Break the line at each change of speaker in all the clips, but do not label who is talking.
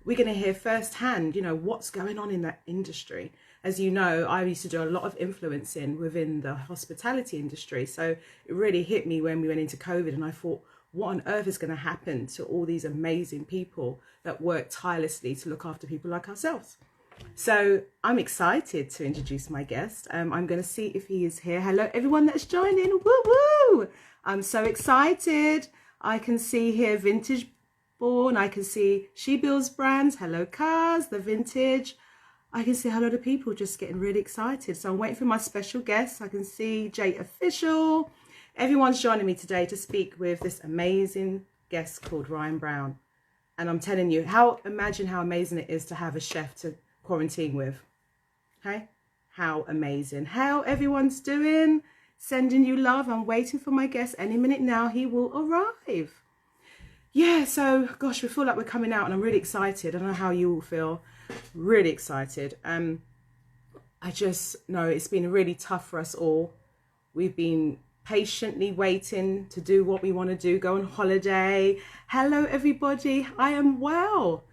we're going to hear firsthand, what's going on in that industry. As you know, I used to do a lot of influencing within the hospitality industry. So it really hit me when we went into COVID, and I thought, what on earth is going to happen to all these amazing people that work tirelessly to look after people like ourselves? So I'm excited to introduce my guest. I'm going to see if he is here. Hello, everyone that's joining. Woo woo! I'm so excited. I can see here Vintage Born. I can see She Builds Brands. Hello, Cars, the Vintage. I can see a lot of people just getting really excited. So I'm waiting for my special guest. I can see Jay Official. Everyone's joining me today to speak with this amazing guest called Ryan Brown. And I'm telling you, imagine how amazing it is to have a chef to quarantine with. Okay? How amazing. How everyone's doing. Sending you love. I'm waiting for my guest. Any minute now, he will arrive. Yeah, so gosh, we feel like we're coming out and I'm really excited. I don't know how you all feel. Really excited. I just know it's been really tough for us all. We've been patiently waiting to do what we want to do, go on holiday. Hello, everybody. I am well.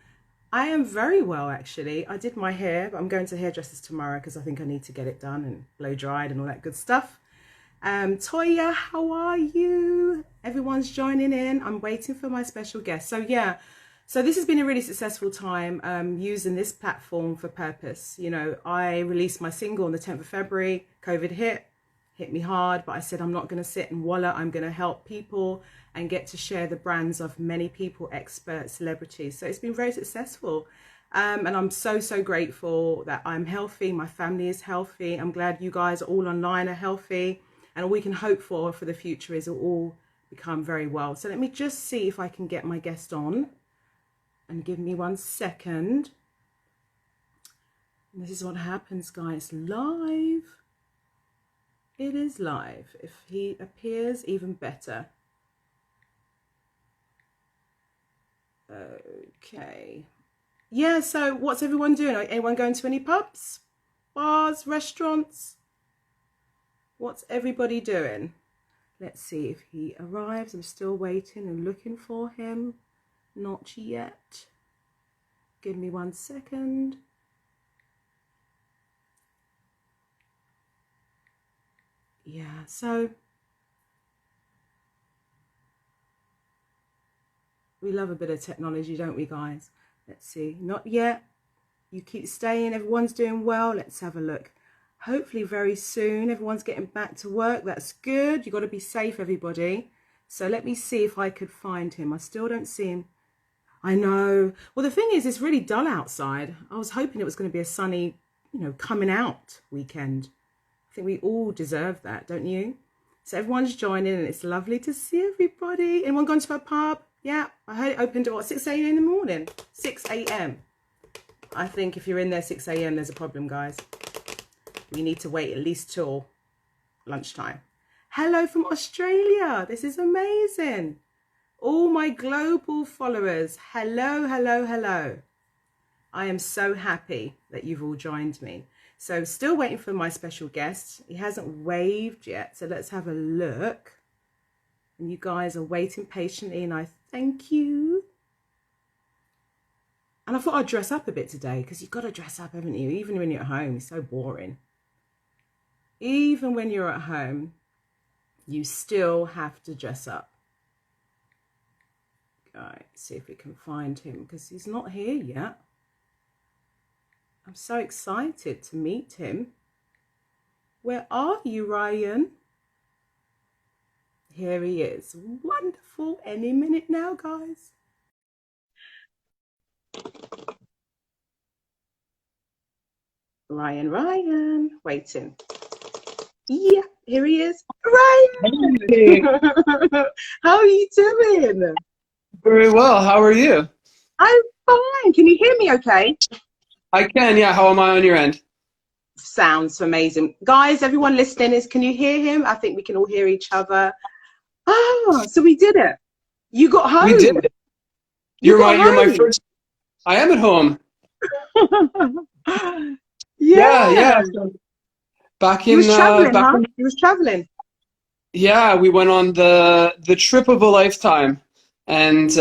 I am very well, actually. I did my hair, but I'm going to hairdressers tomorrow because I think I need to get it done and blow dried and all that good stuff. Toya, how are you? Everyone's joining in. I'm waiting for my special guest. So this has been a really successful time using this platform for purpose. I released my single on the 10th of February. COVID hit me hard, but I said I'm not going to sit and wallow. I'm going to help people and get to share the brands of many people, experts, celebrities. So it's been very successful. And I'm so grateful that I'm healthy. My family is healthy. I'm glad you guys all online are healthy. And all we can hope for the future is we'll all become very well. So let me just see if I can get my guest on. And give me 1 second. And this is what happens, guys. Live. It is live. If he appears, even better. Okay. Yeah, so what's everyone doing? Anyone going to any pubs, bars, restaurants? What's everybody doing? Let's see if he arrives. I'm still waiting and looking for him. Not yet. Give me 1 second. Yeah, so we love a bit of technology, don't we, guys? Let's see. Not yet. You keep staying. Everyone's doing well. Let's have a look. Hopefully very soon. Everyone's getting back to work. That's good. You've got to be safe, everybody. So let me see if I could find him. I still don't see him. I know. Well, the thing is, it's really dull outside. I was hoping it was going to be a sunny, coming out weekend. I think we all deserve that, don't you? So everyone's joining and it's lovely to see everybody. Anyone gone to a pub? Yeah, I heard it opened at 6 a.m. in the morning. 6 a.m. I think if you're in there 6 a.m. there's a problem, guys. We need to wait at least till lunchtime. Hello from Australia. This is amazing. All my global followers, hello. I am so happy that you've all joined me. So still waiting for my special guest. He hasn't waved yet, so let's have a look. And you guys are waiting patiently, and I thank you. And I thought I'd dress up a bit today, because you've got to dress up, haven't you? Even when you're at home, it's so boring. Even when you're at home, you still have to dress up. Right, see if we can find him because he's not here yet. I'm so excited to meet him. Where are you, Ryan? Here he is. Wonderful. Any minute now, guys. Ryan. Waiting. Yeah, here he is. Ryan!
Hey.
How are you doing?
Very well. How are you?
I'm fine. Can you hear me okay?
I can, yeah. How am I on your end?
Sounds amazing. Guys, everyone listening, can you hear him? I think we can all hear each other. Ah, so we did it. You got home.
We did it. You're my first. I am at home. Yeah. So back in
He was traveling, He was traveling.
Yeah, we went on the trip of a lifetime, and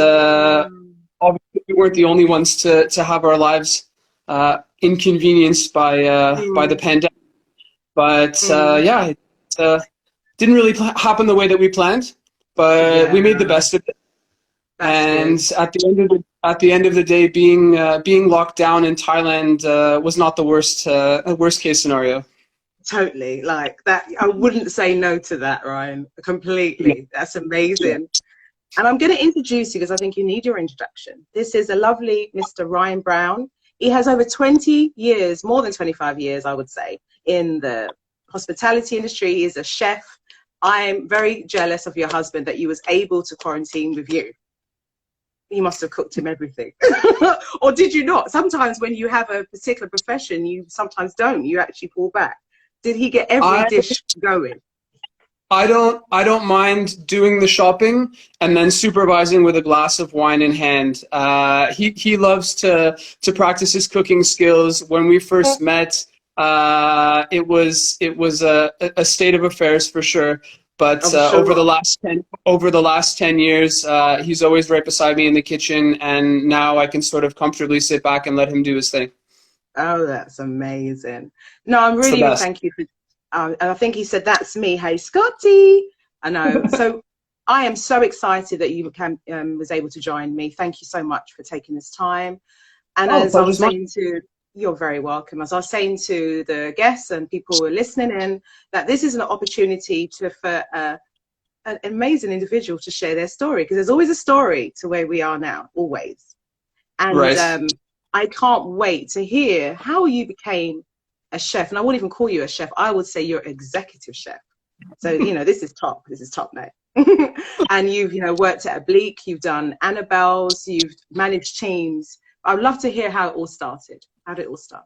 obviously we weren't the only ones to have our lives inconvenienced by the
Mm,
pandemic. But
mm,
yeah, it didn't really happen the way that we planned, but
yeah,
we made the best of it.
that's
And
good.
at the end of the day, being locked down in Thailand was not the worst case scenario.
Totally. Like that. I wouldn't say no to that, Ryan.
No.
Completely. That's amazing. And I'm going to introduce you because I think you need your introduction. This is a lovely Mr. Ryan Brown. He has over 20 years, more than 25 years, I would say, in the hospitality industry. He is a chef. I'm very jealous of your husband that you was able to quarantine with you. You must have cooked him everything. Or did you not? Sometimes when you have a particular profession, you sometimes don't. You actually pull back. Did he get every
I
dish going?
I don't mind doing the shopping and then supervising with a glass of wine in hand. He loves to practice his cooking skills. When we first met, it was a state of affairs for sure. But
I'm sure.
over the last 10 years, he's always right beside me in the kitchen, and now I can sort of comfortably sit back and let him do his thing.
Oh, that's amazing. No, I'm
It's the
really
best.
thank you for. And I think he said, "That's me." Hey, Scotty. I know. So I am so excited that you was able to join me. Thank you so much for taking this time. And
Oh,
as I was
pleasure's mine.
saying to, you're very welcome. As I was saying to the guests and people who are listening in, that this is an opportunity for an amazing individual to share their story, because there's always a story to where we are now, always. And
Right.
I can't wait to hear how you became a chef. And I wouldn't even call you a chef. I would say you're executive chef. So, this is top. This is top now. And you've, worked at Oblix, you've done Annabelle's, you've managed teams. I'd love to hear how it all started. How did it all start?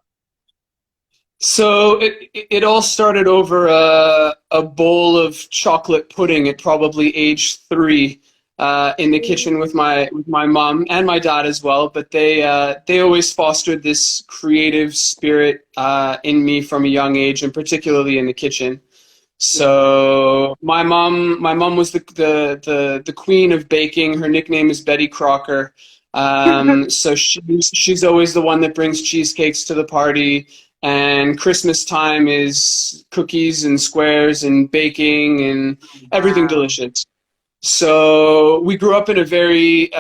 So it all started over a bowl of chocolate pudding at probably age 3 in the kitchen with my mom and my dad as well. But they always fostered this creative spirit in me from a young age, and particularly in the kitchen.
Yeah.
So my mom was the queen of baking. Her nickname is Betty Crocker. So she's always the one that brings cheesecakes to the party, and Christmas time is cookies and squares and baking and everything
Wow.
delicious. So we grew up in a very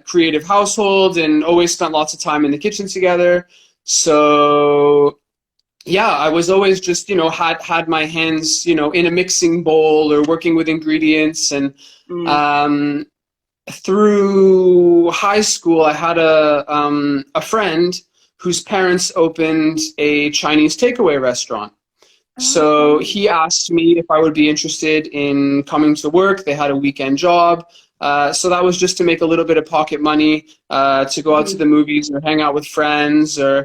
creative household and always spent lots of time in the kitchen together. So yeah, I was always just, had my hands, in a mixing bowl or working with ingredients. And
Mm.
um, through high school, I had a friend whose parents opened a Chinese takeaway restaurant. So
Okay.
he asked me if I would be interested in coming to work. They had a weekend job. So that was just to make a little bit of pocket money, to go out to
Hmm.
the movies or hang out with friends,
Hmm.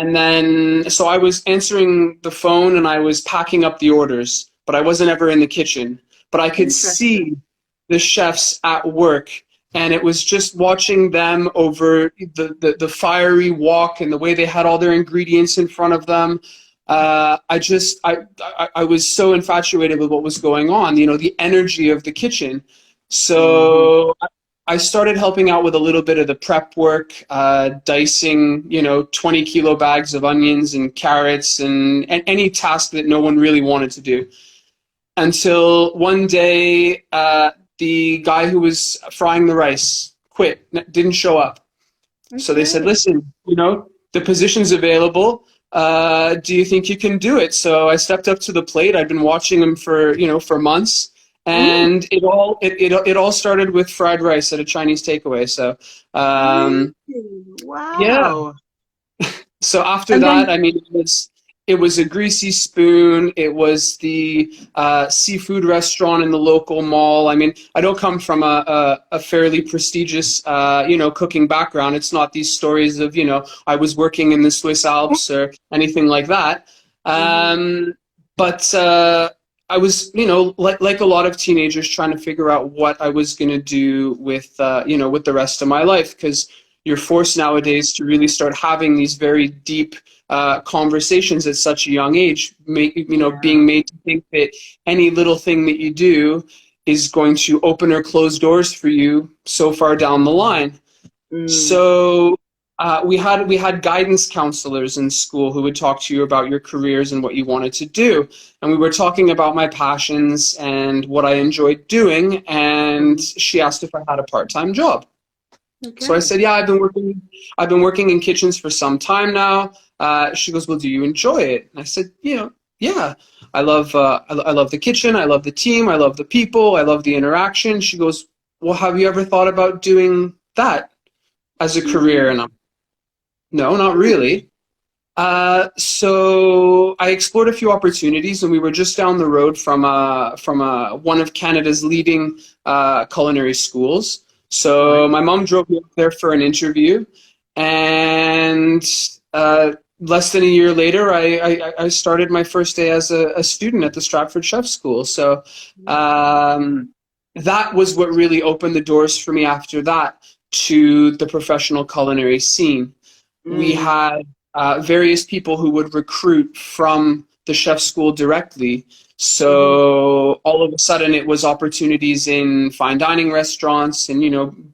and then, so I was answering the phone and I was packing up the orders, but I wasn't ever in the kitchen. But I could
Interesting.
see the chefs at work, and it was just watching them over the fiery wok and the way they had all their ingredients in front of them. I was so infatuated with what was going on, the energy of the kitchen.
Hmm.
So I started helping out with a little bit of the prep work, dicing, 20-kilo bags of onions and carrots, and any task that no one really wanted to do. Until one day, the guy who was frying the rice quit, didn't show up. So they said,
Okay.
listen, the position's available. Do you think you can do it? So I stepped up to the plate. I'd been watching him for months,
Mm.
and it all started with fried rice at a Chinese takeaway. So
Really?
yeah.
Wow.
So after
And then,
that, I mean, it was a greasy spoon. It was the seafood restaurant in the local mall. I mean, I don't come from a fairly prestigious, cooking background. It's not these stories of, I was working in the Swiss Alps or anything like that.
mhm,
Um, but I was, like a lot of teenagers, trying to figure out what I was going to do with the rest of my life, because you're forced nowadays to really start having these very deep conversations at such a young age, being
yeah,
made to think that any little thing that you do is going to open or close doors for you so far down the line.
Mm.
So we had guidance counselors in school who would talk to you about your careers and what you wanted to do. And we were talking about my passions and what I enjoyed doing. And she asked if I had a part-time job. So I
Okay.
said, yeah, I've been working in kitchens for some time now. She goes, well, do you enjoy it? And I said, yeah, I love the kitchen. I love the team. I love the people. I love the interaction. She goes, well, have you ever thought about doing that as a career? And I'm, no, not really. So I explored a few opportunities, and we were just down the road from one of Canada's leading culinary schools.
Right.
So my mom drove me up there for an interview, and less than a year later, I started my first day as a student at the Stratford Chef School. So that was what really opened the doors for me after that to the professional culinary scene. We
Mm.
had various people who would recruit from the chef school directly.
Mm-hmm.
So all of a sudden it was opportunities in fine dining restaurants and,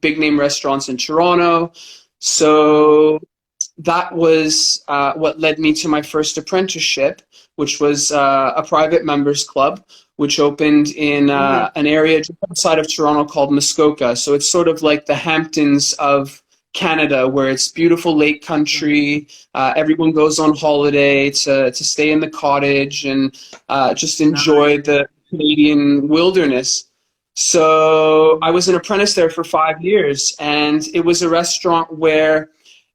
big name restaurants in Toronto.
Wow.
So that was what led me to my first apprenticeship, which was a private members club, which opened in
Mm-hmm.
an area just outside of Toronto called Muskoka. So it's sort of like the Hamptons of Canada, where it's beautiful lake country. Everyone goes on holiday to stay in the cottage and just
Nice.
enjoy the Canadian wilderness. So I was an apprentice there for 5 years, and it was a restaurant where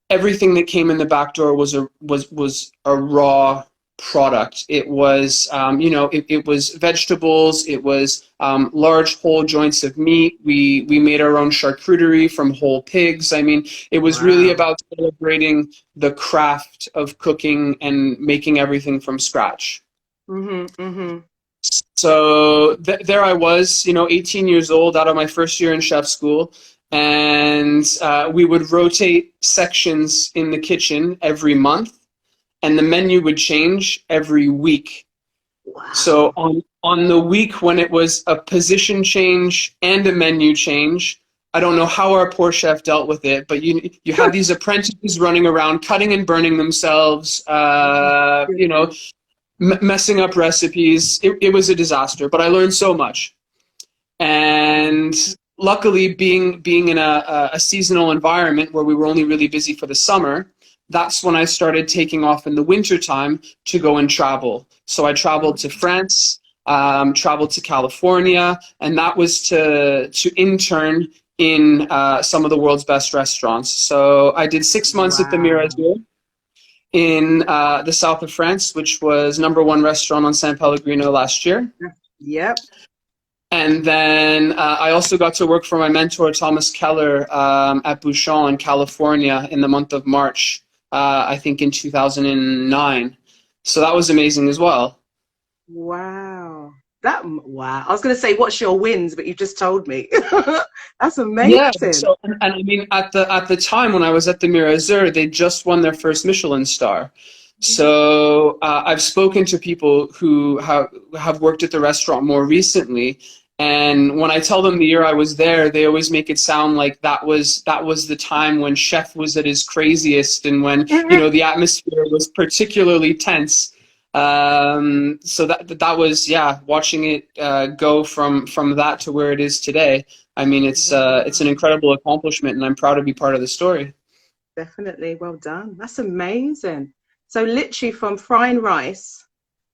everything that came in the back door was a raw product. It was it was vegetables. It was large whole joints of meat. We made our own charcuterie from whole pigs. I mean, it was really
Wow.
about celebrating the craft of cooking and making everything from scratch.
Mm-hmm. Mm-hmm.
So there I was, 18 years old, out of my first year in chef school, and we would rotate sections in the kitchen every month, and the menu would change every week. So
Wow.
on the week when it was a position change and a menu change, I don't know how our poor chef dealt with it, but you had these apprentices running around, cutting and burning themselves,
Oh, goodness.
messing up recipes. It was a disaster, but I learned so much. And luckily, being in a seasonal environment where we were only really busy for the summer, that's when I started taking off in the winter time to go and travel. So I traveled to France, traveled to California, and that was to intern in some of the world's best restaurants. So I did 6 months at the
Wow.
Mirasol in the south of France, which was #1 restaurant on San Pellegrino last year.
Yep.
And then I also got to work for my mentor, Thomas Keller, at Bouchon in California in the month of March, I think in 2009. So that was amazing as well.
Wow. Wow. I was going to say, what's your wins, but you just told me. That's
Yeah.
amazing.
So, and I mean, at the time when I was at the Mirasol, they just won their first Michelin star. So I've spoken to people who have worked at the restaurant more recently, and when I tell them the year I was there, they always make it sound like that was the time when chef was at his craziest and when the atmosphere was particularly tense. So that was, yeah, watching it go from that to where it is today. I mean, it's an
Wow.
incredible accomplishment, and I'm proud to be part of the story.
Definitely. Well done. That's amazing. So literally from frying rice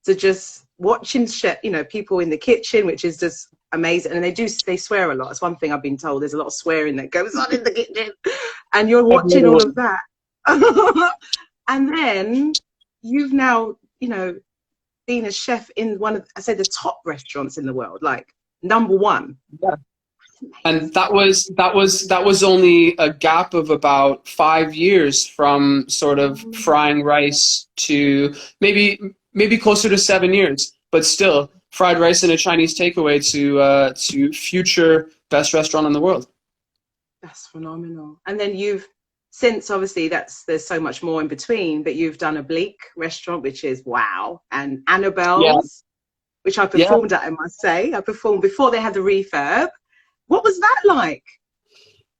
to just watching chef, people in the kitchen, which is just amazing. And they swear a lot. It's one thing I've been told. There's a lot of swearing that goes on in the kitchen. And you're
I've
watching
never
all of that. And then you've now, been a chef in one of, I say, the top restaurants in the world, like #1.
And that was only a gap of about 5 years from sort of frying rice to maybe closer to 7 years, but still fried rice and a Chinese takeaway to future best restaurant in the world.
That's phenomenal. And then since obviously there's so much more in between, but you've done a Bleak restaurant, which is wow, and
Yeah,
Annabelle's. which I
Yeah.
performed at, I must say. I performed before they had the refurb. What was that like?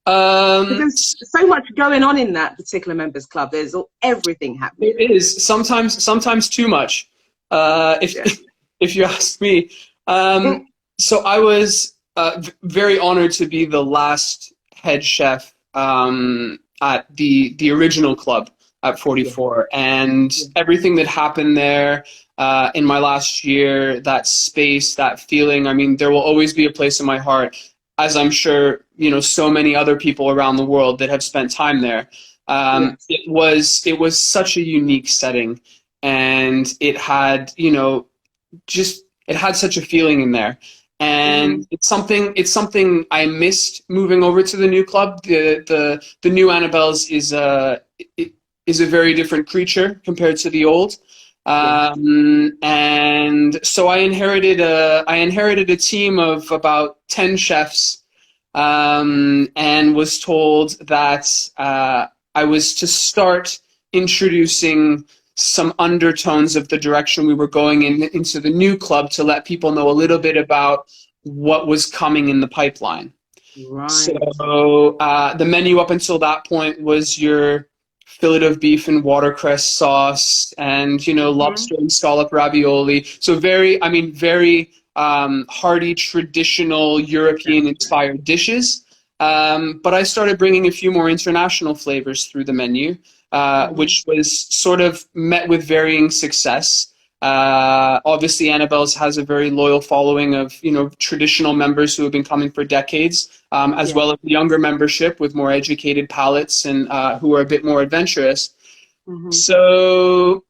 Because
Um,
there's so much going on in that particular members club. There's everything happening.
it is sometimes too much. If
Yeah.
if you ask me. So I was very honored to be the last head chef at the original club at
Yeah.
44, and
Yeah.
everything that happened there in my last year, that space, that feeling. I mean, there will always be a place in my heart, as I'm sure so many other people around the world that have spent time there.
Yes.
It was such a unique setting, and it had just it had such a feeling in there, and
Mm-hmm.
it's something I missed moving over to the new club. The new Annabelle's is a very different creature compared to the old.
Yes.
And so I inherited a team of about 10 chefs, and was told that I was to start introducing some undertones of the direction we were going into the new club, to let people know a little bit about what was coming in the pipeline.
Right.
So the menu up until that point was your fillet of beef and watercress sauce, and
Mm-hmm.
lobster and scallop ravioli. So very hearty, traditional European inspired dishes. But I started bringing a few more international flavors through the menu,
Mm-hmm.
which was sort of met with varying success. Obviously, Annabelle's has a very loyal following of traditional members who have been coming for decades, as
Yeah.
well as younger membership with more educated palates and who are a bit more adventurous.
Mm-hmm.
So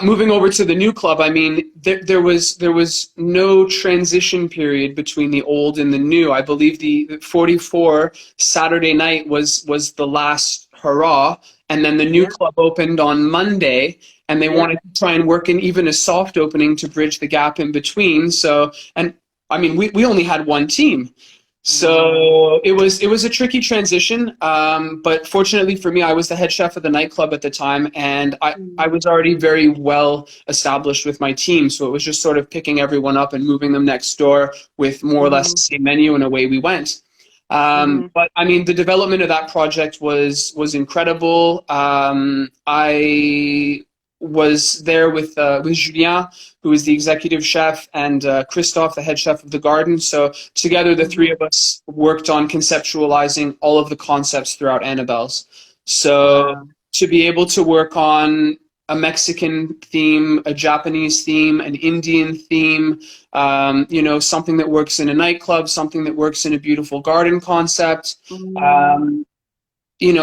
moving over to the new club, I mean, there was no transition period between the old and the new. I believe the 44 Saturday night was the last hurrah, and then the new
Yeah.
club opened on Monday, and they
Yeah.
wanted to try and work in even a soft opening to bridge the gap in between. So, and I mean, we only had one team.
Wow.
So it was a tricky transition, but fortunately for me, I was the head chef of the nightclub at the time, and I
Mm.
was already very well established with my team. So it was just sort of picking everyone up and moving them next door with more or less
Mm-hmm.
the same menu, and away we went.
Mm-hmm.
But I mean, the development of that project was incredible. I was there with Julien, who is the executive chef, and Christophe, the head chef of the garden. So together, the three
Mm-hmm.
of us worked on conceptualizing all of the concepts throughout Annabelle's. So
Wow.
to be able to work on a Mexican theme, a Japanese theme, an Indian theme, something that works in a nightclub, something that works in a beautiful garden concept.
Mm.
Um,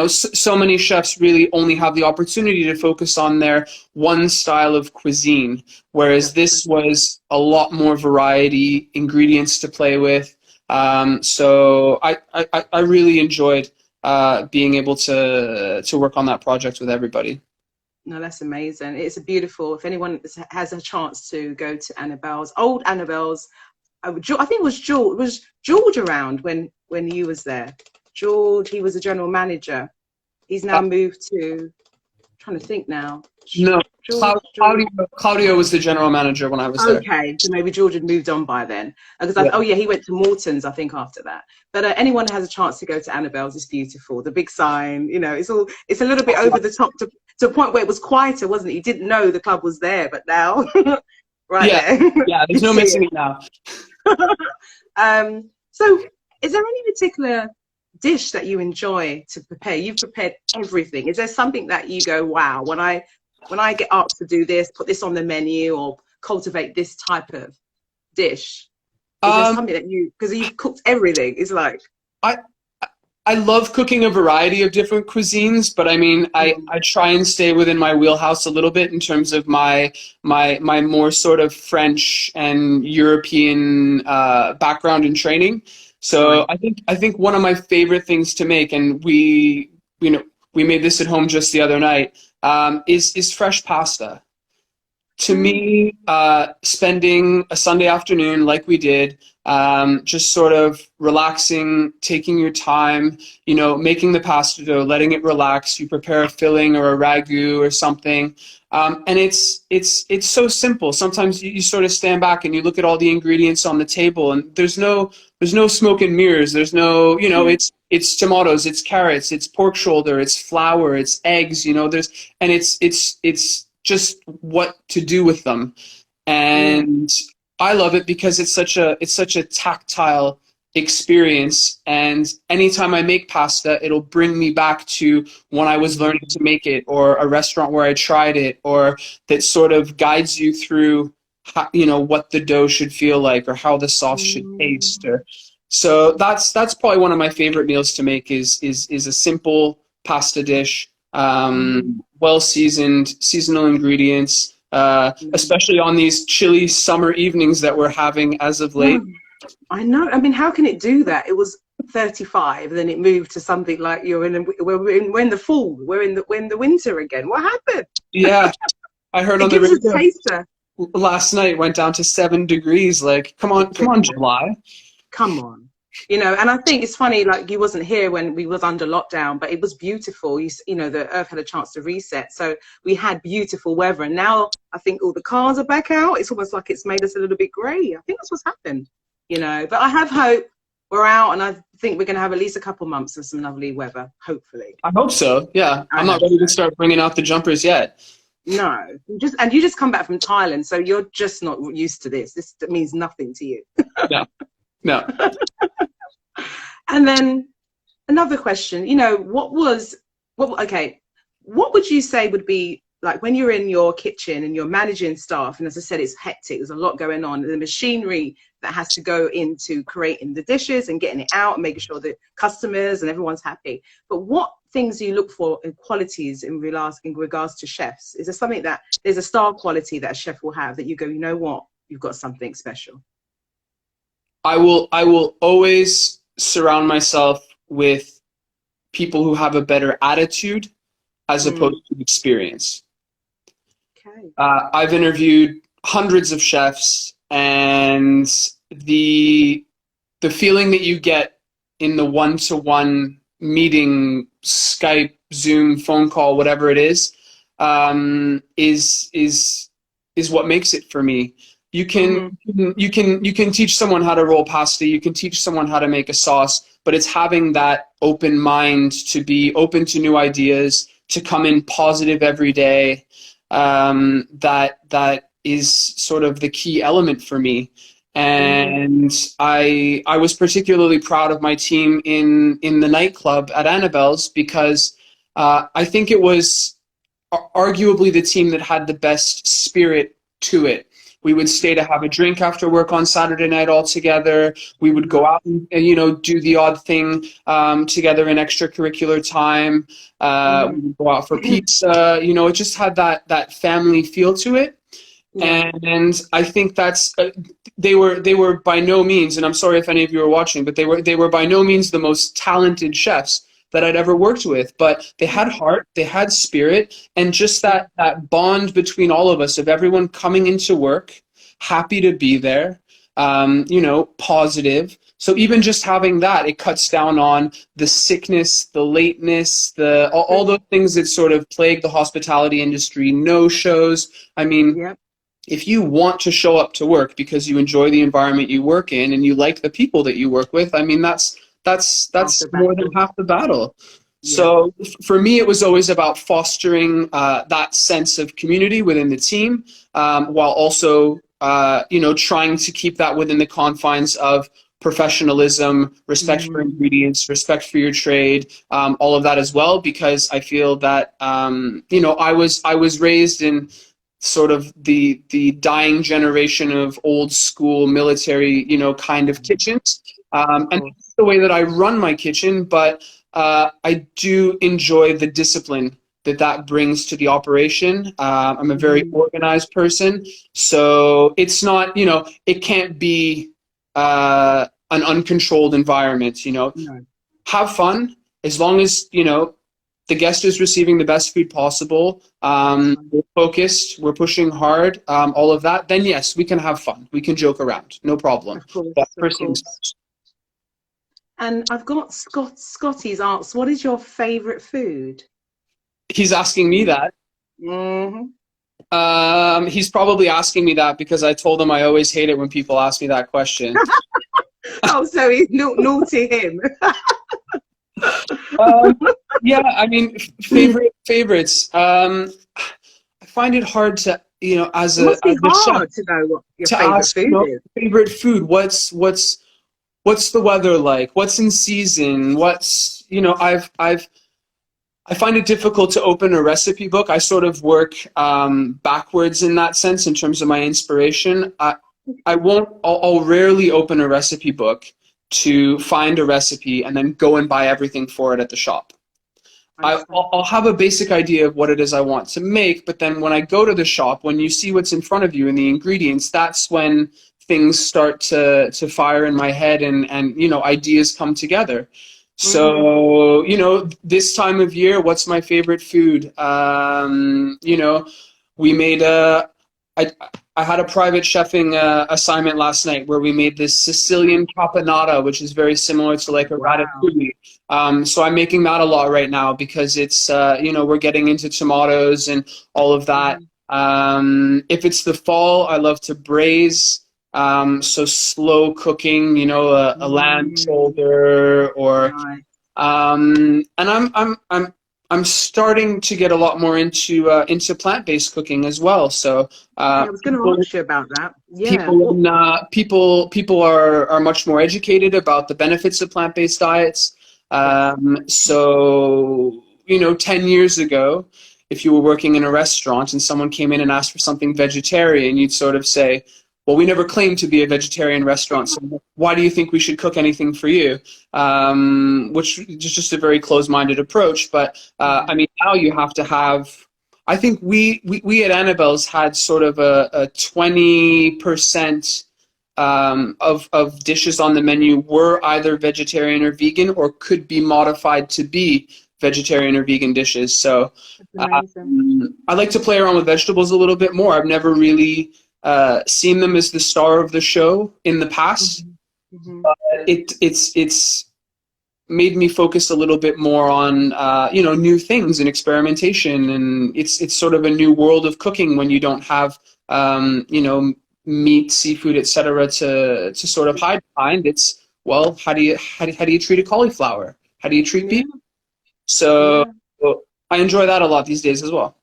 so many chefs really only have the opportunity to focus on their one style of cuisine, whereas
That's true.
this was a lot more variety, ingredients to play with. So I really enjoyed being able to work on that project with everybody.
No, that's amazing. It's a beautiful. If anyone has a chance to go to Annabelle's, old Annabelle's, I think it was George. Was George around when you was there? George, he was a general manager. He's now
Uh,
moved to. Trying to think now.
no,
George.
Claudio was the general manager when I was there.
Okay, so maybe George had moved on by then. Because
Yeah.
oh yeah, he went to Morton's, I think, after that. But anyone who has a chance to go to Annabelle's, it's beautiful. The big sign, it's a little bit over the top to a point where it was quieter, wasn't it? You didn't know the club was there, but now, right
Yeah,
there,
yeah.
you
There's no
see
missing
it.
it now.
So, is there any particular dish that you enjoy to prepare? You've prepared everything. Is there something that you go, wow, when I get asked to do this, put this on the menu, or cultivate this type of dish? Is there
Um,
something that because you've cooked everything, it's like,
I I love cooking a variety of different cuisines, but I mean,
mm,
I try and stay within my wheelhouse a little bit in terms of my more sort of French and European background and training. So
right.
I think one of my favorite things to make, and we made this at home just the other night, is fresh pasta. To me, spending a Sunday afternoon like we did, just sort of relaxing, taking your time, making the pasta dough, letting it relax. You prepare a filling or a ragu or something, and it's so simple. Sometimes you sort of stand back and you look at all the ingredients on the table, and there's no smoke and mirrors. There's no, it's tomatoes, it's carrots, it's pork shoulder, it's flour, it's eggs. It's just what to do with them. And I love it because it's such a tactile experience. And anytime I make pasta, it'll bring me back to when I was learning to make it, or a restaurant where I tried it, or that sort of guides you through how, what the dough should feel like, or how the sauce should taste. So that's probably one of my favorite meals to make is a simple pasta dish, well seasoned, seasonal ingredients, especially on these chilly summer evenings that we're having as of late.
I know. I mean, how can it do that? It was 35, then it moved to something like we're in the fall, we're in the winter again. What happened?
Yeah, I heard on the
radio
last night went down to 7 degrees. Like, come on, July.
Come on. And I think it's funny, like, you wasn't here when we was under lockdown, but it was beautiful. The earth had a chance to reset. So we had beautiful weather. And now I think all the cars are back out. It's almost like it's made us a little bit grey. I think that's what's happened, But I have hope. We're out, and I think we're going to have at least a couple months of some lovely weather, hopefully.
I hope so, yeah. I'm not ready to start bringing out the jumpers yet.
No. You just come back from Thailand, so you're just not used to this. This means nothing to you.
No.
And then another question, what would you say would be like when you're in your kitchen and you're managing staff, and as I said, it's hectic, there's a lot going on, the machinery that has to go into creating the dishes and getting it out and making sure that customers and everyone's happy. But what things do you look for in qualities in regards to chefs? Is there something that there's a star quality that a chef will have that you go, you know what, you've got something special?
I will always surround myself with people who have a better attitude as opposed to experience.
Okay.
I've interviewed hundreds of chefs, and the feeling that you get in the one-to-one meeting, Skype, Zoom, phone call, whatever it is what makes it for me. You can teach someone how to roll pasta, you can teach someone how to make a sauce, but it's having that open mind to be open to new ideas, to come in positive every day. That is sort of the key element for me. And I was particularly proud of my team in the nightclub at Annabelle's, because I think it was arguably the team that had the best spirit to it. We would stay to have a drink after work on Saturday night all together. We would go out and do the odd thing together in extracurricular time. We would go out for pizza. It just had that family feel to it. Yeah. And I think that's they were by no means, and I'm sorry if any of you are watching, but they were by no means the most talented chefs that I'd ever worked with, but they had heart, they had spirit, and just that bond between all of us, of everyone coming into work happy to be there, positive. So even just having that, it cuts down on the sickness, the lateness, all those things that sort of plague the hospitality industry, no-shows. I mean, if you want to show up to work because you enjoy the environment you work in and you like the people that you work with, I mean, that's more than half the battle. Yeah. So for me, it was always about fostering that sense of community within the team, while also, trying to keep that within the confines of professionalism, respect for ingredients, respect for your trade, all of that as well, because I feel that, I was raised in sort of the dying generation of old school military, kind of kitchens. And that's the way that I run my kitchen, but I do enjoy the discipline that brings to the operation. I'm a very organized person, so it's not, it can't be an uncontrolled environment. No. Have fun, as long as the guest is receiving the best food possible, we're focused, we're pushing hard, all of that, then yes, we can have fun. We can joke around, no problem.
Of course,
But
of
first things
course.
first.
And I've got Scotty's asked, what is your favorite food?
He's asking me that.
Hmm.
He's probably asking me that because I told him I always hate it when people ask me that question.
Oh, so he's naughty him.
Um, yeah, I mean, favorites. I find it hard to, as
It must be
a chef,
hard to know what your
to
favorite
ask,
food is.
favorite food. What's the weather like? What's in season? I find it difficult to open a recipe book. I sort of work backwards in that sense in terms of my inspiration. I'll rarely open a recipe book to find a recipe and then go and buy everything for it at the shop. I'll have a basic idea of what it is I want to make, but then when I go to the shop, when you see what's in front of you and the ingredients, that's when things start to fire in my head and ideas come together. So, this time of year, what's my favorite food? We made I had a private chefing assignment last night where we made this Sicilian caponata, which is very similar to like a ratatouille. So I'm making that a lot right now because it's, we're getting into tomatoes and all of that. If it's the fall, I love to braise. So slow cooking, a lamb shoulder or, and I'm starting to get a lot more into plant-based cooking as well. So
I was going to ask you about that. Yeah.
People are much more educated about the benefits of plant-based diets. So 10 years ago, if you were working in a restaurant and someone came in and asked for something vegetarian, you'd sort of say, well, we never claimed to be a vegetarian restaurant, so why do you think we should cook anything for you? Which is just a very closed-minded approach. But I mean, now you have to have. I think we at Annabelle's had sort of a 20% of dishes on the menu were either vegetarian or vegan, or could be modified to be vegetarian or vegan dishes. So I like to play around with vegetables a little bit more. I've never really seen them as the star of the show in the past. But it's made me focus a little bit more on new things and experimentation, and it's sort of a new world of cooking when you don't have meat, seafood, etc. to sort of hide behind. It's, well, how do you treat a cauliflower? How do you treat beef? So I enjoy that a lot these days as well.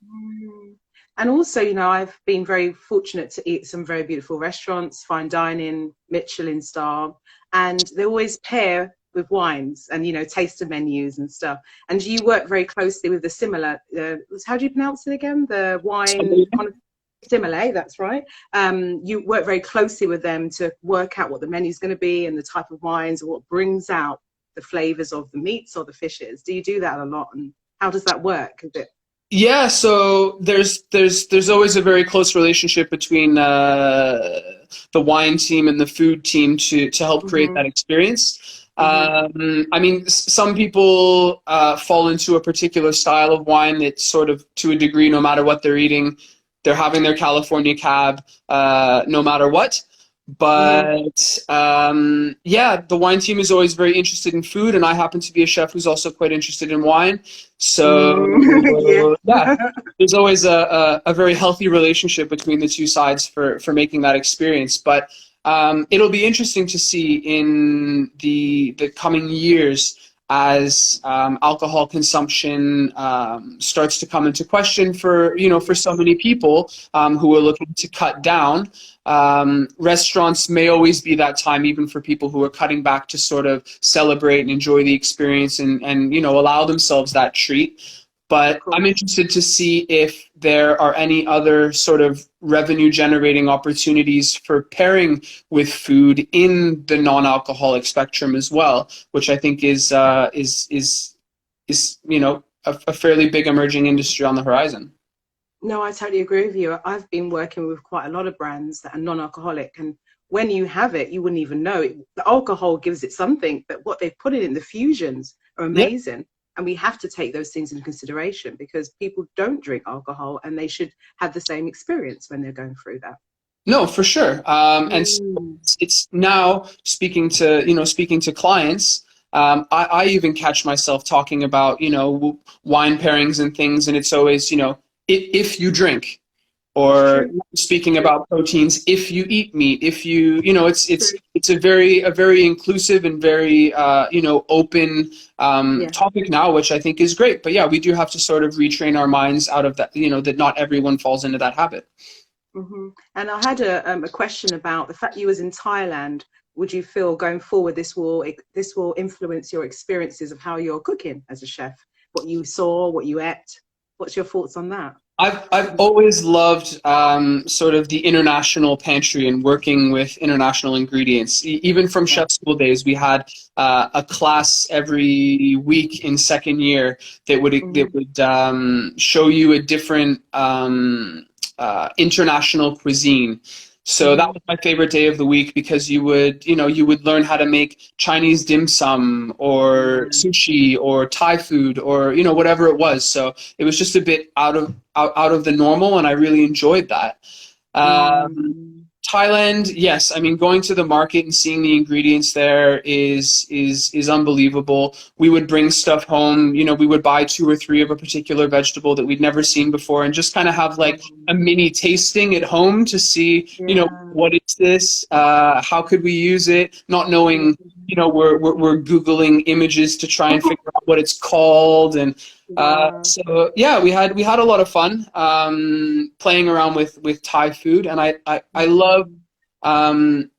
And also, I've been very fortunate to eat some very beautiful restaurants, fine dining, Michelin star, and they always pair with wines and, taster menus and stuff. And you work very closely with the similar, how do you pronounce it again? The wine, Simile, that's right. You work very closely with them to work out what the menu is going to be and the type of wines and what brings out the flavors of the meats or the fishes. Do you do that a lot? And how does that work? Is it?
Yeah, so there's always a very close relationship between the wine team and the food team to help create that experience. I mean, some people fall into a particular style of wine that sort of, to a degree, no matter what they're eating, they're having their California Cab no matter what. But the wine team is always very interested in food, and I happen to be a chef who's also quite interested in wine. So there's always a very healthy relationship between the two sides for making that experience. But it'll be interesting to see in the coming years as alcohol consumption starts to come into question for so many people who are looking to cut down. Restaurants may always be that time, even for people who are cutting back, to sort of celebrate and enjoy the experience and allow themselves that treat. But I'm interested to see if there are any other sort of revenue generating opportunities for pairing with food in the non-alcoholic spectrum as well, which I think is a fairly big emerging industry on the horizon.
No, I totally agree with you. I've been working with quite a lot of brands that are non-alcoholic, and when you have it, you wouldn't even know it. The alcohol gives it something, but what they've put in the fusions are amazing. And we have to take those things into consideration, because people don't drink alcohol and they should have the same experience when they're going through that.
No, for sure. And so
Mm.
it's now speaking to clients. I even catch myself talking about, wine pairings and things, and it's always, if you drink, or
True.
speaking
True.
about proteins, if you eat meat, if you,
True.
it's a very inclusive and very, open
Yeah.
topic now, which I think is great. But yeah, we do have to sort of retrain our minds out of that, that not everyone falls into that habit.
And I had a question about the fact you was in Thailand. Would you feel going forward this will influence your experiences of how you're cooking as a chef? What you saw, what you ate. What's your thoughts on that?
I've always loved sort of the international pantry and working with international ingredients. Even from
Yeah.
chef school days, we had a class every week in second year that
Mm.
would show you a different international cuisine. So that
Mm-hmm.
was my favorite day of the week, because you would learn how to make Chinese dim sum or
Yeah.
sushi or Thai food or whatever it was. So it was just a bit out of the normal, and I really enjoyed that. Um,
Mm.
Thailand, yes. I mean, going to the market and seeing the ingredients there is unbelievable. We would bring stuff home. We would buy two or three of a particular vegetable that we'd never seen before, and just kind of have like a mini tasting at home to see,
Yeah.
what is this? How could we use it? Not knowing, we're Googling images to try and figure out what it's called, and
Wow.
so yeah, we had a lot of fun playing around with Thai food, and I love
Mm.
um,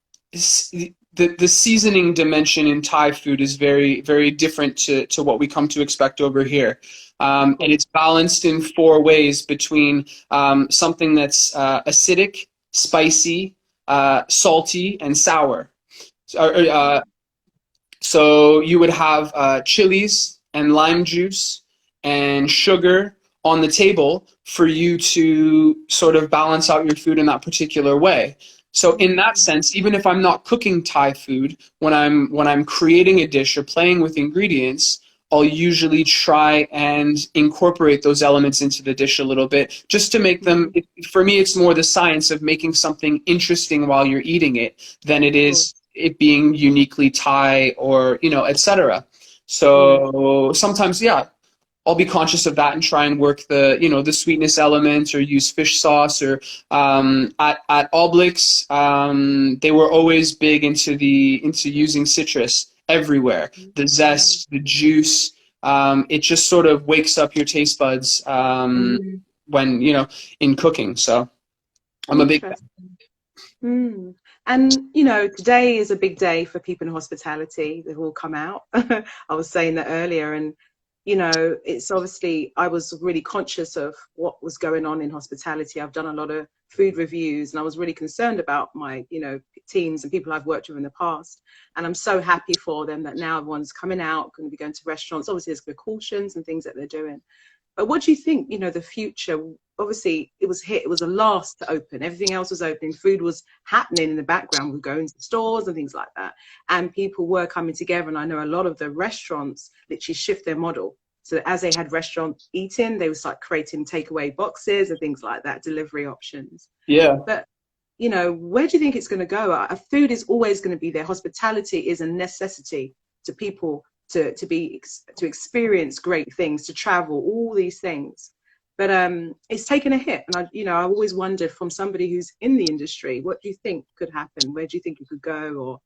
the seasoning dimension in Thai food is very very different to what we come to expect over here,
Of
and
course.
it's balanced in four ways between something that's acidic, spicy, salty, and sour. So, so you would have chilies and lime juice and sugar on the table for you to sort of balance out your food in that particular way. So in that
Mm.
sense, even if I'm not cooking Thai food, when I'm creating a dish or playing with ingredients, I'll usually try and incorporate those elements into the dish a little bit, just to make them.
Mm.
For me, it's more the science of making something interesting while you're eating it than it
Of course.
is it being uniquely Thai or etc.
Yeah.
So sometimes, yeah, I'll be conscious of that and try and work the sweetness element, or use fish sauce, or at Oblix, they were always big into using citrus everywhere. The
Mm.
zest, the juice, it just sort of wakes up your taste buds
Mm.
when in cooking. So I'm a big fan.
Interesting. Mm. And today is a big day for people in hospitality. They've all come out. I was saying that earlier, and it's obviously, I was really conscious of what was going on in hospitality. I've done a lot of food reviews, and I was really concerned about my, teams and people I've worked with in the past. And I'm so happy for them that now everyone's coming out, going to be going to restaurants. Obviously, there's precautions and things that they're doing. But what do you think, the future? Obviously, it was the last to open. Everything else was opening. Food was happening in the background. We were going to stores and things like that. And people were coming together. And I know a lot of the restaurants literally shift their model. So as they had restaurants eating, they would start creating takeaway boxes and things like that, delivery options.
Yeah.
But, where do you think it's going to go? Food is always going to be there. Hospitality is a necessity to people to experience great things, to travel, all these things. But it's taken a hit, and I always wondered, from somebody who's in the industry, what do you think could happen? Where do you think it could go? Or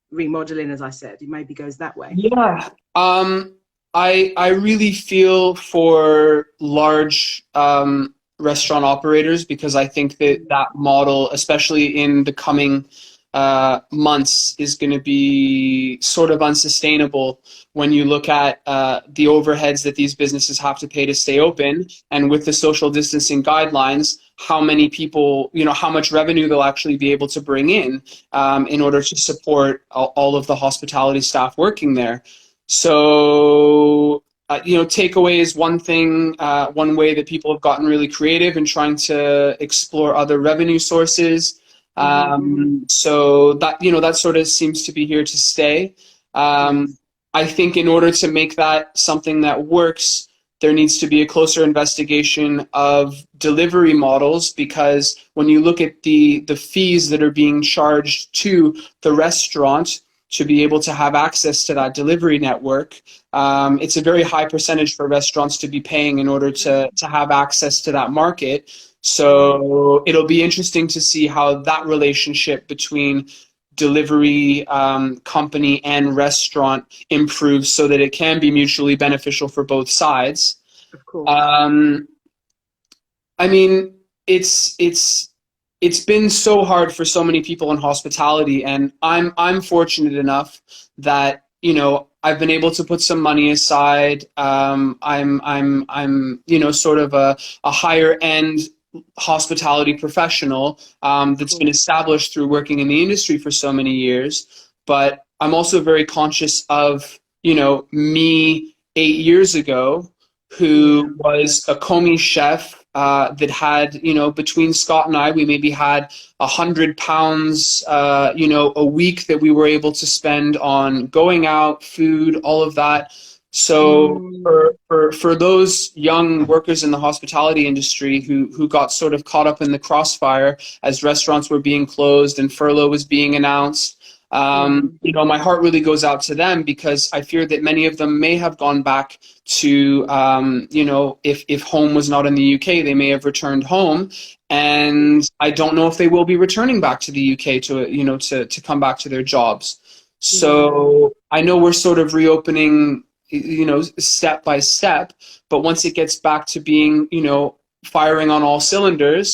remodeling, as I said, it maybe goes that way.
Yeah. I really feel for large restaurant operators, because I think that model, especially in the coming months, is going to be sort of unsustainable when you look at the overheads that these businesses have to pay to stay open, and with the social distancing guidelines, how many people, how much revenue they'll actually be able to bring in order to support all of the hospitality staff working there. So, takeaway is one thing, one way that people have gotten really creative in trying to explore other revenue sources.
Hmm. Hmm.
So that sort of seems to be here to stay. Um,
Yes.
I think in order to make that something that works, there needs to be a closer investigation of delivery models, because when you look at the fees that are being charged to the restaurant to be able to have access to that delivery network, it's a very high percentage for restaurants to be paying in order to have access to that market. So it'll be interesting to see how that relationship between delivery company and restaurant improves so that it can be mutually beneficial for both sides.
Of course.
Um, I mean, it's been so hard for so many people in hospitality, and I'm fortunate enough that, you know, I've been able to put some money aside. I'm you know, sort of a higher end hospitality professional that's been established through working in the industry for so many years. But I'm also very conscious of, you know, me 8 years ago,
Yeah.
who was a commis chef that had, you know, between Scott and I, we maybe had £100, you know, a week that we were able to spend on going out, food, all of that. So
Mm.
for those young workers in the hospitality industry who got sort of caught up in the crossfire as restaurants were being closed and furlough was being announced,
Yeah.
you know, my heart really goes out to them, because I fear that many of them may have gone back to, you know, if home was not in the UK, they may have returned home. And I don't know if they will be returning back to the UK to, you know, to come back to their jobs.
Yeah.
So I know we're sort of reopening, you know, step by step, but once it gets back to being, you know, firing on all cylinders,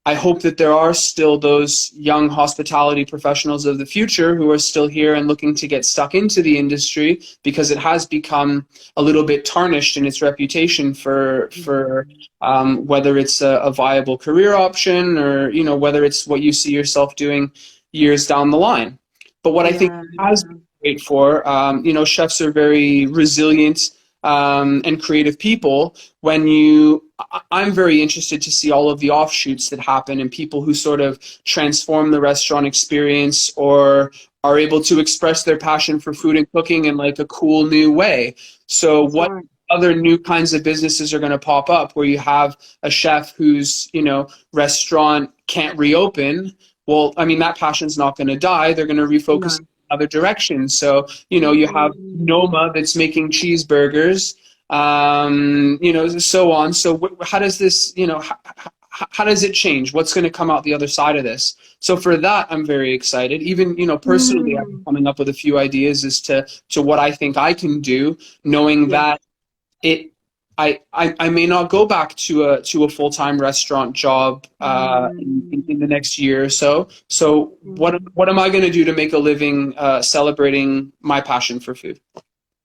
I hope that there are still those young hospitality professionals of the future who are still here and looking to get stuck into the industry, because it has become a little bit tarnished in its reputation for whether it's a viable career option, or, you know, whether it's what you see yourself doing years down the line. But what I think
Yeah.
has been great for, you know, chefs are very resilient and creative people. I'm very interested to see all of the offshoots that happen, and people who sort of transform the restaurant experience or are able to express their passion for food and cooking in like a cool new way. So
That's
what
right.
other new kinds of businesses are going to pop up where you have a chef whose, you know, restaurant can't reopen? Well, I mean, that passion's not going to die. They're going to refocus
No.
in other directions. So, you know, you have
Mm.
Noma that's making cheeseburgers, you know, so on. So how does this, you know, how does it change? What's going to come out the other side of this? So for that, I'm very excited. Even, you know, personally, I'm
Mm.
coming up with a few ideas as to what I think I can do, knowing
Yeah.
that it I may not go back to a full-time restaurant job in the
Mm.
next year or so. So
Mm.
what am I going to do to make a living celebrating my passion for food?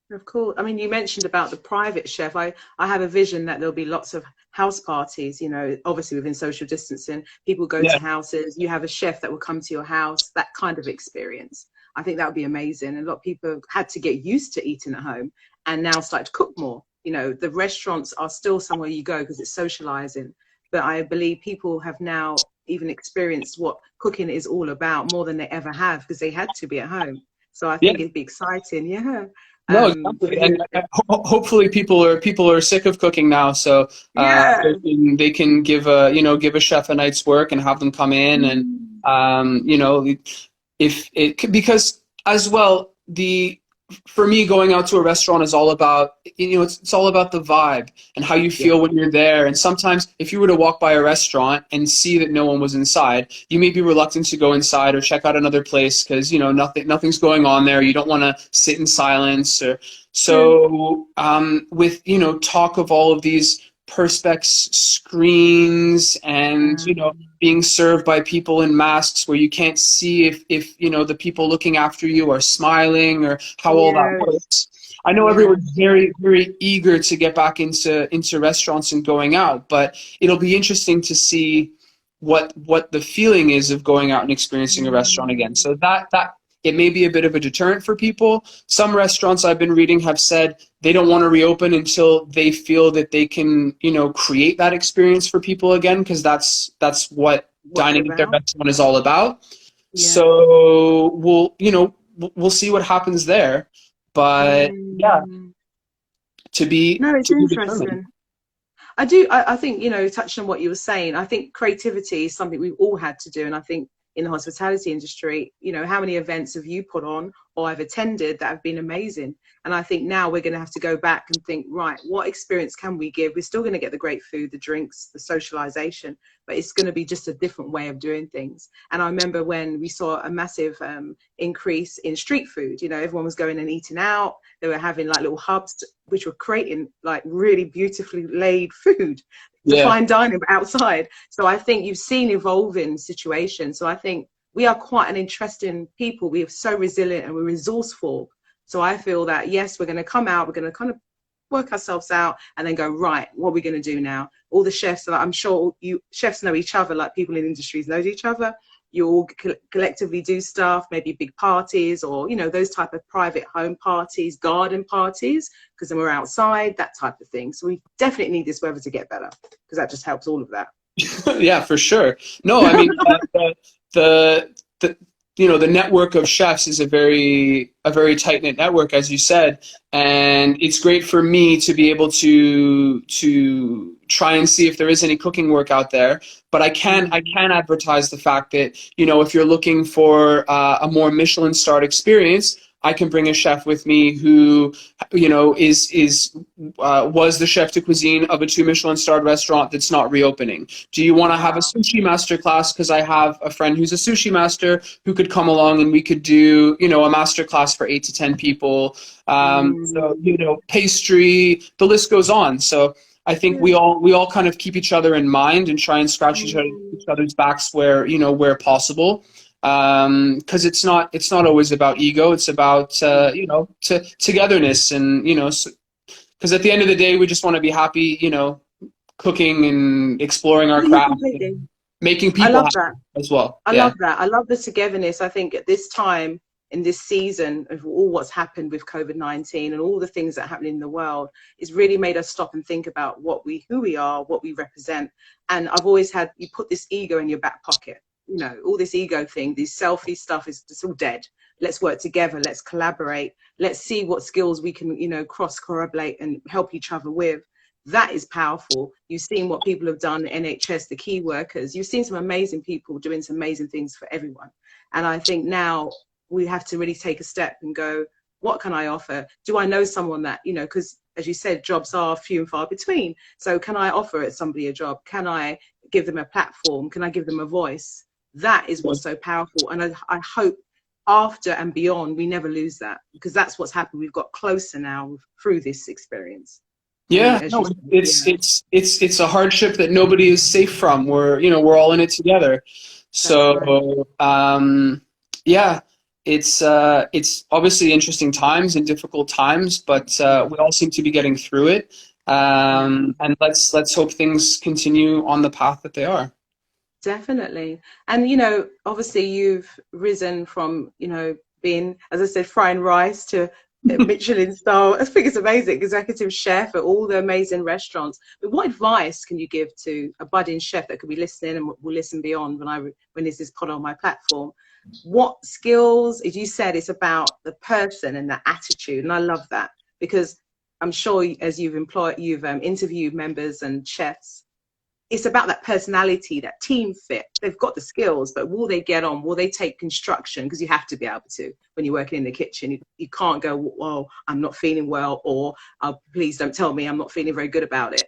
Of course. I mean, you mentioned about the private chef. I have a vision that there'll be lots of house parties, you know, obviously within social distancing. People go
Yeah,
to houses, you have a chef that will come to your house, that kind of experience. I think that would be amazing. And a lot of people have had to get used to eating at home and now start to cook more. You know, the restaurants are still somewhere you go because it's socializing. But I believe people have now even experienced what cooking is all about more than they ever have because they had to be at home. So I
yeah.
think it'd be exciting. Yeah.
No,
For
exactly, and
you.
hopefully people are sick of cooking now, so
Yeah.
they can give a, you know, give a chef a night's work and have them come in, and
Mm.
you know, if it could, because as well, the for me, going out to a restaurant is all about, you know, it's all about the vibe and how you
Yeah.
feel when you're there. And sometimes if you were to walk by a restaurant and see that no one was inside, you may be reluctant to go inside or check out another place because, you know, nothing's going on there. You don't want to sit in silence, or
True.
so with, you know, talk of all of these perspex screens and, you know,
Um,
being served by people in masks where you can't see if you know, the people looking after you are smiling, or how all that
yes.
works. I know
Yeah.
everyone's very, very eager to get back into restaurants and going out, but it'll be interesting to see what the feeling is of going out and experiencing a restaurant again.
Mm.
So that it may be a bit of a deterrent for people. Some restaurants I've been reading have said they don't want to reopen until they feel that they can, you know, create that experience for people again, because that's what
What's
dining at their
about?
restaurant is all about.
Yeah.
So we'll, you know, we'll see what happens there. But yeah,
Mm.
to be
No, it's
determined.
interesting. I do. I think, touching on what you were saying, I think creativity is something we've all had to do. And I think in the hospitality industry, how many events have you put on or I've attended that have been amazing? And I think now we're going to have to go back and think, right, what experience can we give? We're still going to get the great food, the drinks, the socialization, but it's going to be just a different way of doing things. And I remember when we saw a massive increase in street food, everyone was going and eating out. They were having like little hubs which were creating like really beautifully laid food to
Yeah.
fine dining outside. So I think you've seen evolving situations. So I think we are quite an interesting people. We are so resilient and we're resourceful. So I feel that, yes, we're going to come out, we're going to kind of work ourselves out and then go, right, what are we going to do now? All the chefs, I'm sure you chefs know each other, like people in industries know each other. You all collectively do stuff, maybe big parties or, those type of private home parties, garden parties, because then we're outside, that type of thing. So we definitely need this weather to get better because that just helps all of that.
Yeah, for sure. No, I mean, the the network of chefs is a very tight knit network, as you said, and it's great for me to be able to try and see if there is any cooking work out there. But I can advertise the fact that if you're looking for a more Michelin starred experience, I can bring a chef with me who is was the chef de cuisine of a 2 Michelin starred restaurant that's not reopening. Do you want to have a
Wow.
sushi master class? Because I have a friend who's a sushi master who could come along and we could do, a master class for 8 to 10 people. So,
Mm.
pastry, the list goes on. So I think
Yeah.
we all kind of keep each other in mind and try and scratch each
Mm.
other's backs where possible. Because it's not always about ego. It's about togetherness, and because at the end of the day, we just want to be happy, cooking and exploring our
Yeah,
craft
completely.
and making
I
people
love
happy
that.
as well.
I
Yeah.
love that. I love the togetherness. I think at this time, in this season of all what's happened with COVID-19 and all the things that happen in the world, it's really made us stop and think about who we are, what we represent. And I've always had, you put this ego in your back pocket, all this ego thing, this selfie stuff is just all dead. Let's work together. Let's collaborate. Let's see what skills we can, cross correlate and help each other with. That is powerful. You've seen what people have done, NHS, the key workers. You've seen some amazing people doing some amazing things for everyone. And I think now we have to really take a step and go, what can I offer? Do I know someone that, because as you said, jobs are few and far between. So can I offer somebody a job? Can I give them a platform? Can I give them a voice? That is what's so powerful. And I hope after and beyond, we never lose that, because that's what's happened. We've got closer now through this experience. And
Yeah,
as you
no,
said,
it's
yeah,
it's it's it's a hardship that nobody is safe from. We're all in it together.
that's right.
So yeah, it's obviously interesting times and difficult times, but
Yeah,
we all seem to be getting through it.
yeah.
And let's hope things continue on the path that they are.
Definitely. And, obviously you've risen from, being, as I said, frying rice to Michelin star. I think it's amazing. Executive chef at all the amazing restaurants. But what advice can you give to a budding chef that could be listening and will listen beyond when this is put on my platform? What skills, as you said, it's about the person and the attitude. And I love that because I'm sure as you've interviewed members and chefs, it's about that personality, that team fit. They've got the skills, but will they get on? Will they take construction? Because you have to be able to when you're working in the kitchen. You can't go, well, I'm not feeling well, or oh, please don't tell me I'm not feeling very good about it.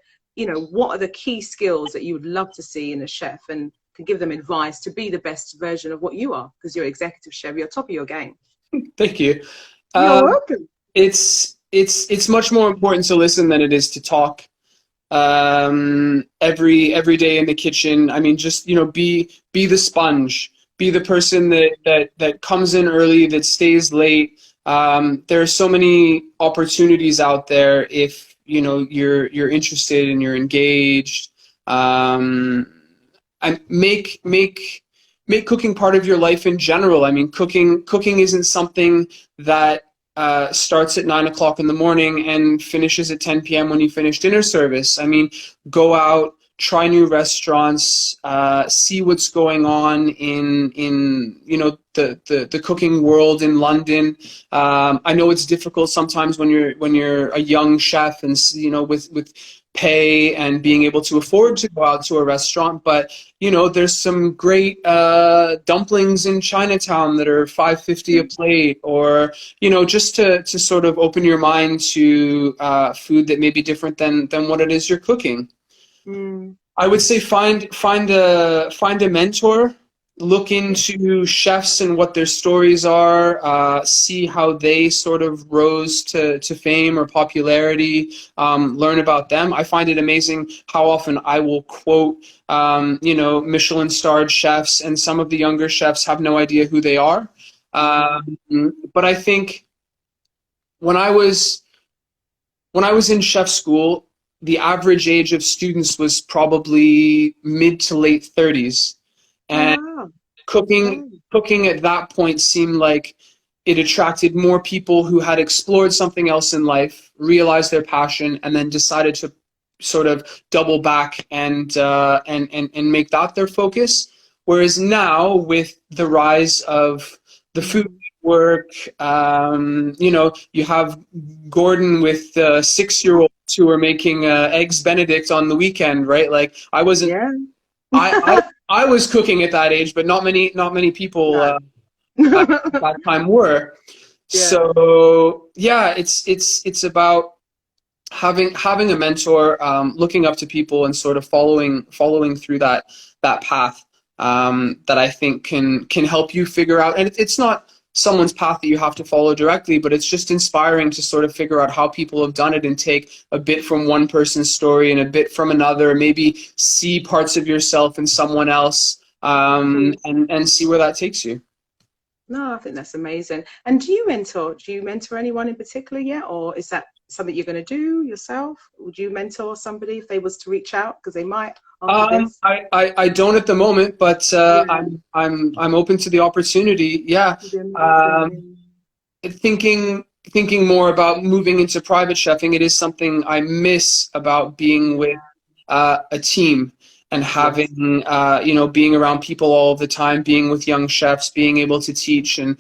What are the key skills that you would love to see in a chef, and to give them advice to be the best version of what you are? Because you're executive chef, you're top of your game.
Thank you.
You're
Um,
welcome.
it's much more important to listen than it is to talk. Every day in the kitchen. I mean, just be the sponge, be the person that comes in early, that stays late. There are so many opportunities out there if you're interested and you're engaged. And make cooking part of your life in general. I mean, cooking isn't something that starts at 9 o'clock in the morning and finishes at 10 p.m. when you finish dinner service. I mean, go out, try new restaurants, see what's going on in the cooking world in London. I know it's difficult sometimes when you're a young chef and with pay and being able to afford to go out to a restaurant, but there's some great dumplings in Chinatown that are $5.50 a plate, or just to sort of open your mind to food that may be different than what it is you're cooking.
Mm.
I would say find a mentor, look into chefs and what their stories are, see how they sort of rose to fame or popularity, learn about them. I find it amazing how often I will quote Michelin starred chefs, and some of the younger chefs have no idea who they are. But I think when I was in chef school, the average age of students was probably mid to late 30s.
Oh,
And
wow.
cooking at that point seemed like it attracted more people who had explored something else in life, realized their passion, and then decided to sort of double back and make that their focus. Whereas now, with the rise of the food work, you have Gordon with 6-year-olds who are making eggs Benedict on the weekend, right? Like I wasn't,
Yeah.
I was cooking at that age, but not many people
No.
at that time were.
Yeah.
So yeah, it's about having a mentor, looking up to people, and sort of following through that path, that I think can help you figure out. And it's not someone's path that you have to follow directly, but it's just inspiring to sort of figure out how people have done it and take a bit from one person's story and a bit from another, maybe see parts of yourself in someone else, and see where that takes you.
No, I think that's amazing. And do you mentor? Do you mentor anyone in particular yet, or is that something you're going to do yourself? Would you mentor somebody if they was to reach out, because they might after this?
I don't at the moment, but
Yeah,
I'm open to the opportunity. Yeah.
it'd be
Um,
amazing.
thinking more about moving into private chefing, it is something I miss about being with a team and
Yes.
having being around people all the time, being with young chefs, being able to teach and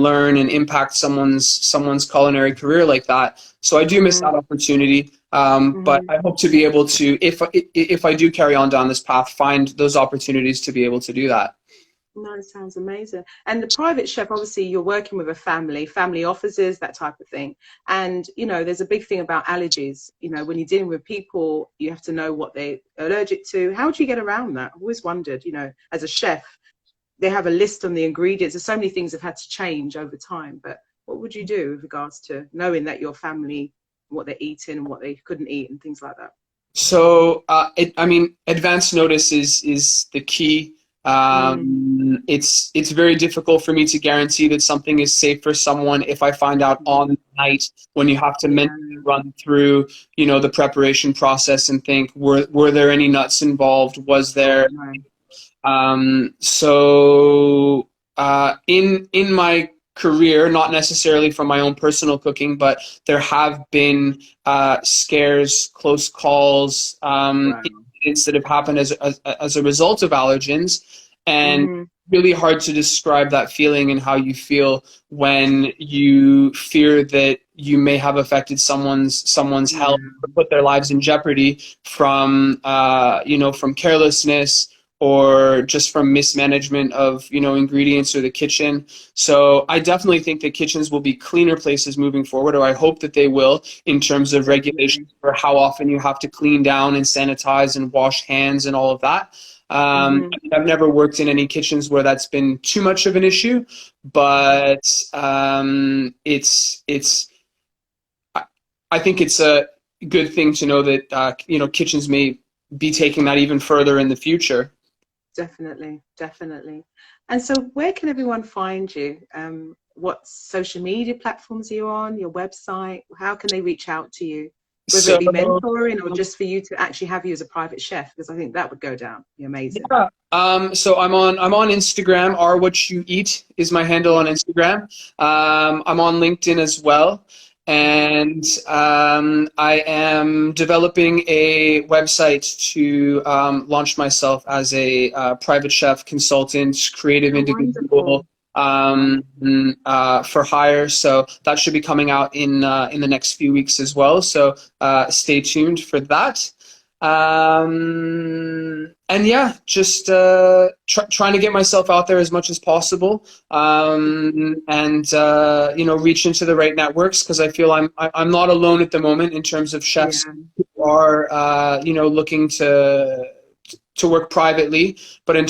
learn and impact someone's culinary career like that. So I do miss
Mm-hmm.
that opportunity. But
Mm-hmm.
I hope to be able to, if I do carry on down this path, find those opportunities to be able to do that.
No, it sounds amazing. And the private chef, obviously, you're working with a family offices, that type of thing. And, there's a big thing about allergies. When you're dealing with people, you have to know what they're allergic to. How do you get around that? I've always wondered, as a chef, they have a list on the ingredients. There's so many things have had to change over time. But what would you do with regards to knowing that your family, what they're eating and what they couldn't eat and things like that?
So, I mean, advance notice is the key.
Mm,
It's very difficult for me to guarantee that something is safe for someone if I find out on the night, when you have to
yeah,
mentally run through, the preparation process and think, were there any nuts involved? Was
God,
there?
no.
In my career, not necessarily from my own personal cooking, but there have been scares, close calls,
Wow.
incidents that have happened as a result of allergens, and
Mm,
really hard to describe that feeling and how you feel when you fear that you may have affected someone's health
yeah.
or put their lives in jeopardy from from carelessness or just from mismanagement of ingredients or the kitchen. So I definitely think that kitchens will be cleaner places moving forward, or I hope that they will, in terms of
Definitely.
regulations for how often you have to clean down and sanitize and wash hands and all of that.
Hmm.
I've never worked in any kitchens where that's been too much of an issue, but it's I think it's a good thing to know that kitchens may be taking that even further in the future.
Definitely, definitely. And so, where can everyone find you? What social media platforms are you on? Your website? How can they reach out to you? Whether it
So
be mentoring or just for you to actually have you as a private chef, because I think that would go down. Be amazing.
yeah, so I'm on Instagram. Are what you eat is my handle on Instagram. I'm on LinkedIn as well, and I am developing a website to launch myself as a private chef, consultant, creative
Oh,
individual,
wonderful.
for hire. So that should be coming out in the next few weeks as well. So stay tuned for that. And yeah, just trying to get myself out there as much as possible, and you know, reach into the right networks, because I feel I'm not alone at the moment in terms of chefs
Yeah.
who are you know, looking to work privately, but
Hmm.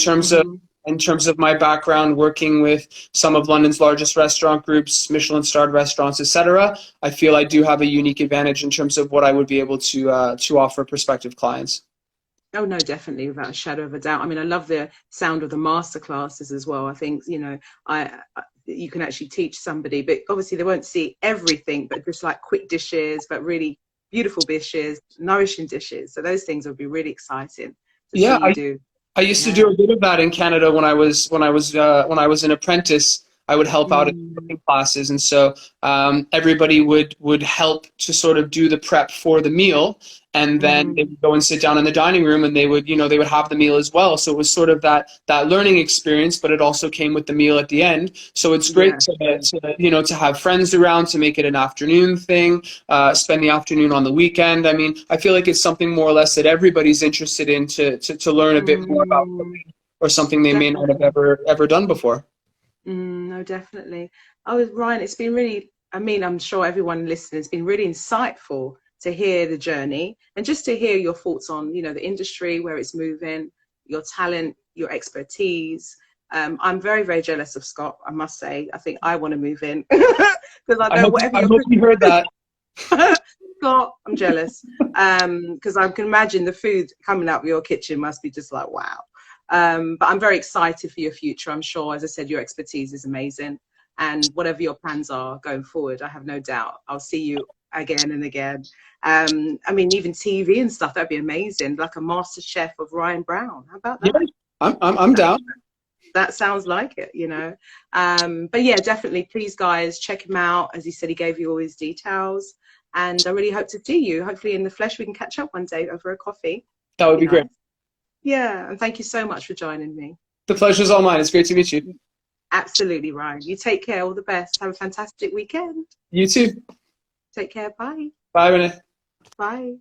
in terms of my background working with some of London's largest restaurant groups, Michelin-starred restaurants, etc., I feel I do have a unique advantage in terms of what I would be able to offer prospective clients.
Oh no, definitely, without a shadow of a doubt. I mean, I love the sound of the master classes as well. I think, you know, you can actually teach somebody, but obviously they won't see everything, but just like quick dishes, but really beautiful dishes, nourishing dishes. So those things would be really exciting to see
Yeah,
you do.
I used to do
Yeah.
a bit of that in Canada when I was an apprentice. I would help out in
Mm,
cooking classes, and so everybody would help to sort of do the prep for the meal, and then they
mm,
would go and sit down in the dining room, and they would, you know, they would have the meal as well. So it was sort of that learning experience, but it also came with the meal at the end. So it's great
yeah.
to you know, to have friends around, to make it an afternoon thing, spend the afternoon on the weekend. I mean, I feel like it's something more or less that everybody's interested in to learn a bit more about
Mm,
cooking, or something they may not have
definitely.
ever done before.
No, definitely. Oh, Ryan, it's been really, I mean, I'm sure everyone listening, it's been really insightful to hear the journey and just to hear your thoughts on, you know, the industry, where it's moving, your talent, your expertise. I'm very, very jealous of Scott, I must say. I think I want to move in because I know whatever
I
you're
hope you
cooking,
heard that.
Scott, I'm jealous. Because I can imagine the food coming out of your kitchen must be just like, wow. But I'm very excited for your future. I'm sure, as I said, your expertise is amazing. And whatever your plans are going forward, I have no doubt I'll see you again and again. I mean, even TV and stuff, that'd be amazing. Like a master chef of Ryan Brown. How about
Yeah,
that?
I'm
That,
down.
that sounds like it, you know. But yeah, definitely, please, guys, check him out. As he said, he gave you all his details. And I really hope to see you. Hopefully, in the flesh, we can catch up one day over a coffee.
That
That'd
would
be
be great.
nice. Yeah, and thank you so much for joining me.
The pleasure's all mine. It's great to meet you.
Absolutely, Ryan. You take care. All the best. Have a fantastic weekend.
You too.
Take care. Bye.
Bye, Rene.
Bye.